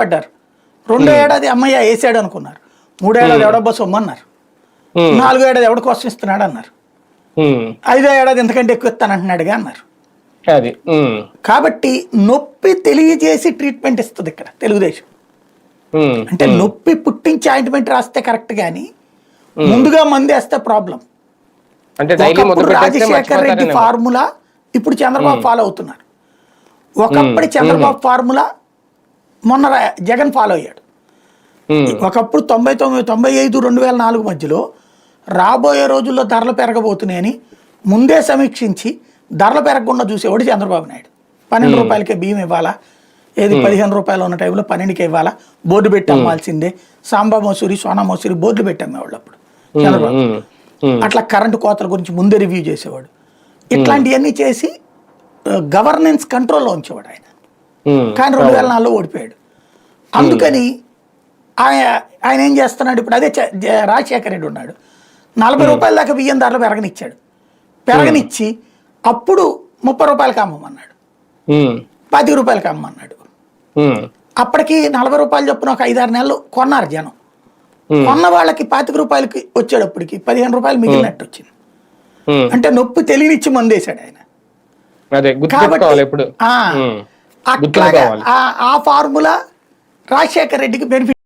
పడ్డారు. 2వ ఏడాది అమ్మయ్య వేసాడు అనుకున్నారు. 3వ ఏడాది ఎవడబ్బా సొమ్మన్నారు. 4వ ఏడాది ఎవడ కోసం ఇస్తున్నాడు అన్నారు. 5వ ఏడాది ఎంతకంటే ఎక్కువ ఇస్తానంటున్నాడుగా అన్నారు. కాబట్టి నొప్పి తెలియజేసి ట్రీట్మెంట్ ఇస్తుంది ఇక్కడ తెలుగుదేశం. అంటే నొప్పి పుట్టించి ఆయింట్మెంట్ రాస్తే కరెక్ట్ గాని ముందుగా మందేస్తే ప్రాబ్లం. రాజశేఖర్ రెడ్డి ఫార్ములా ఇప్పుడు చంద్రబాబు ఫాలో అవుతున్నారు. ఒకప్పుడు చంద్రబాబు ఫార్ములా మొన్న జగన్ ఫాలో అయ్యాడు. ఒకప్పుడు 99, 95, 2004 మధ్యలో రాబోయే రోజుల్లో ధరలు పెరగబోతున్నాయని ముందే సమీక్షించి ధరలు పెరగకుండా చూసేవాడు చంద్రబాబు నాయుడు. 12 రూపాయలకే బియ్యం ఇవ్వాలా, ఏది 15 రూపాయలు ఉన్న టైంలో 12కే ఇవ్వాలా, బోర్డు పెట్టి అమ్మాల్సిందే, సాంబా మసూరి సోనా మసూరి బోర్డులు పెట్టి అమ్మేవాళ్ళు అప్పుడు చంద్రబాబు. అట్లా కరెంటు కోతల గురించి ముందే రివ్యూ చేసేవాడు. ఇట్లాంటివన్నీ చేసి గవర్నెన్స్ కంట్రోల్లో ఉంచేవాడు ఆయన. కానీ 2004లో ఓడిపోయాడు. అందుకని ఆయన ఏం చేస్తున్నాడు ఇప్పుడు, అదే రాజశేఖర రెడ్డి ఉన్నాడు, 40 రూపాయల దాకా బియ్యం ధరలు పెరగనిచ్చి అప్పుడు 30 రూపాయలకి అమ్మమన్నాడు, 10 రూపాయలకి అమ్మన్నాడు. అప్పటికి 40 రూపాయలు చొప్పున ఒక 5-6 నెలలు కొన్నారు జనం. కొన్న వాళ్ళకి 25 రూపాయలకి వచ్చేటప్పటికి 15 రూపాయలు మిగిలినట్టు వచ్చింది. అంటే నొప్పి తెలియనిచ్చి మందేశాడు ఆయన. కాబట్టి ఆ ఫార్ములా రాజశేఖర రెడ్డికి బెనిఫిట్.